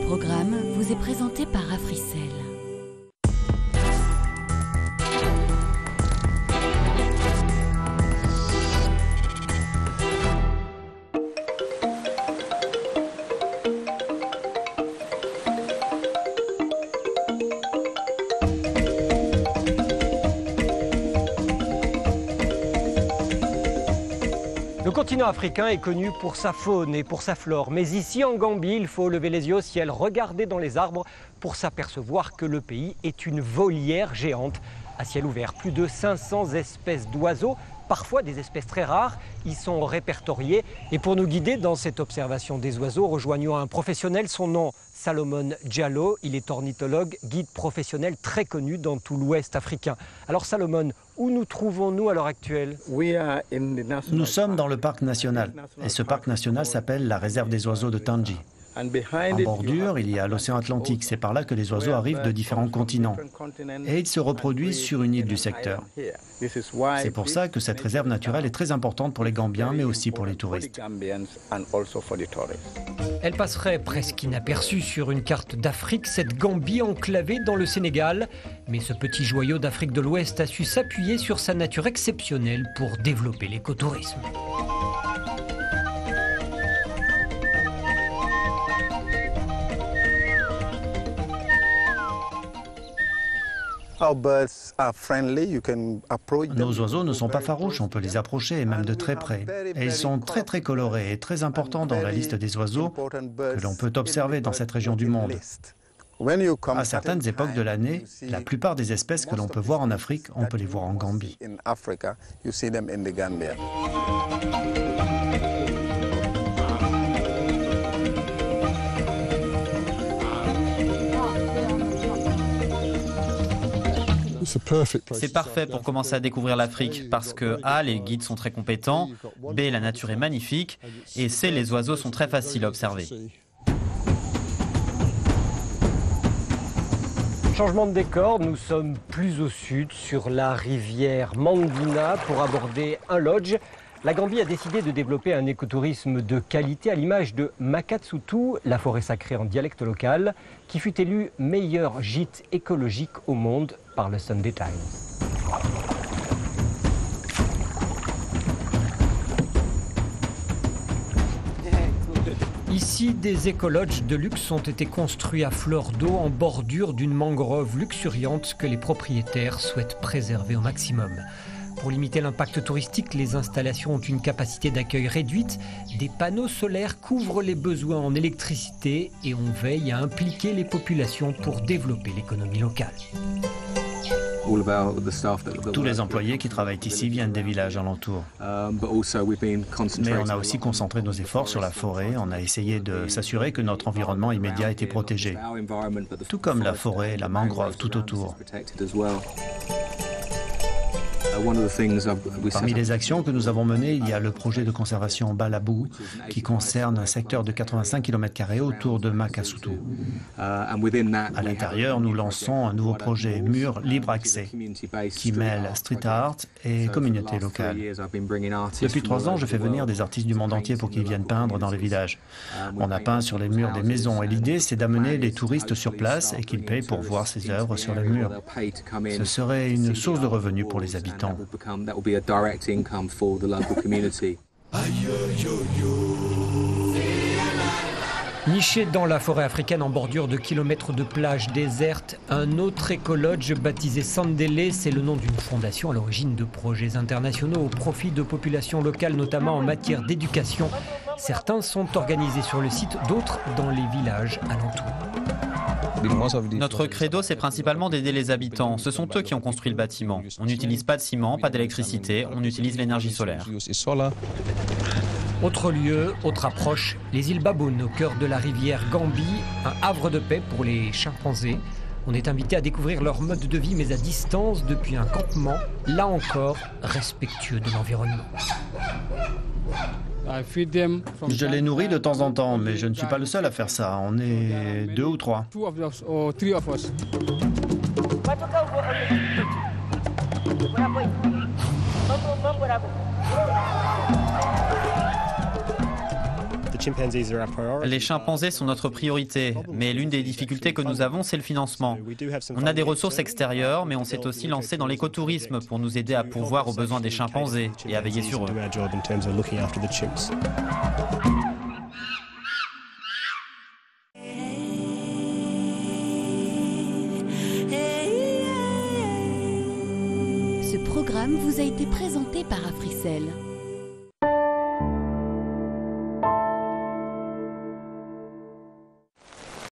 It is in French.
programme vous est présenté par Africell. Le continent africain est connu pour sa faune et pour sa flore, mais ici en Gambie, il faut lever les yeux au ciel, regarder dans les arbres pour s'apercevoir que le pays est une volière géante à ciel ouvert. Plus de 500 espèces d'oiseaux, parfois des espèces très rares, y sont répertoriées. Et pour nous guider dans cette observation des oiseaux, rejoignons un professionnel, son nom Salomon Diallo. Il est ornithologue, guide professionnel très connu dans tout l'Ouest africain. Alors Salomon, où nous trouvons-nous à l'heure actuelle? Nous sommes dans le parc national. Et ce parc national s'appelle la réserve des oiseaux de Tangi. En bordure, il y a l'océan Atlantique. C'est par là que les oiseaux arrivent de différents continents. Et ils se reproduisent sur une île du secteur. C'est pour ça que cette réserve naturelle est très importante pour les Gambiens, mais aussi pour les touristes. Elle passerait presque inaperçue sur une carte d'Afrique, cette Gambie enclavée dans le Sénégal. Mais ce petit joyau d'Afrique de l'Ouest a su s'appuyer sur sa nature exceptionnelle pour développer l'écotourisme. Nos oiseaux ne sont pas farouches, on peut les approcher, et même de très près. Et ils sont très très colorés et très importants dans la liste des oiseaux que l'on peut observer dans cette région du monde. À certaines époques de l'année, la plupart des espèces que l'on peut voir en Afrique, on peut les voir en Gambie. C'est parfait pour commencer à découvrir l'Afrique parce que A, les guides sont très compétents, B, la nature est magnifique et C, les oiseaux sont très faciles à observer. Changement de décor, nous sommes plus au sud, sur la rivière Mandina, pour aborder un lodge. La Gambie a décidé de développer un écotourisme de qualité à l'image de Makatsutu, la forêt sacrée en dialecte local, qui fut élue meilleur gîte écologique au monde par le Sunday Times. Ici, des écolodges de luxe ont été construits à fleur d'eau en bordure d'une mangrove luxuriante que les propriétaires souhaitent préserver au maximum. Pour limiter l'impact touristique, les installations ont une capacité d'accueil réduite. Des panneaux solaires couvrent les besoins en électricité et on veille à impliquer les populations pour développer l'économie locale. Tous les employés qui travaillent ici viennent des villages alentours. Mais on a aussi concentré nos efforts sur la forêt. On a essayé de s'assurer que notre environnement immédiat était protégé. Tout comme la forêt et la mangrove tout autour. Parmi les actions que nous avons menées, il y a le projet de conservation Balabou qui concerne un secteur de 85 km² autour de Makatsutu. À l'intérieur, nous lançons un nouveau projet Mur Libre Accès qui mêle street art et communauté locale. Depuis 3 ans, je fais venir des artistes du monde entier pour qu'ils viennent peindre dans les villages. On a peint sur les murs des maisons et l'idée, c'est d'amener les touristes sur place et qu'ils payent pour voir ces œuvres sur les murs. Ce serait une source de revenus pour les habitants. Niché dans la forêt africaine en bordure de kilomètres de plages désertes, un autre écolodge baptisé Sandele, c'est le nom d'une fondation à l'origine de projets internationaux au profit de populations locales, notamment en matière d'éducation. Certains sont organisés sur le site, d'autres dans les villages alentours. Notre credo, c'est principalement d'aider les habitants. Ce sont eux qui ont construit le bâtiment. On n'utilise pas de ciment, pas d'électricité, on utilise l'énergie solaire. Autre lieu, autre approche, les îles Baboun au cœur de la rivière Gambie, un havre de paix pour les chimpanzés. On est invité à découvrir leur mode de vie mais à distance depuis un campement, là encore respectueux de l'environnement. Je les nourris de temps en temps, mais je ne suis pas le seul à faire ça. On est 2 ou 3. Les chimpanzés sont notre priorité, mais l'une des difficultés que nous avons, c'est le financement. On a des ressources extérieures, mais on s'est aussi lancé dans l'écotourisme pour nous aider à pourvoir aux besoins des chimpanzés et à veiller sur eux. Ce programme vous a été présenté par Africell.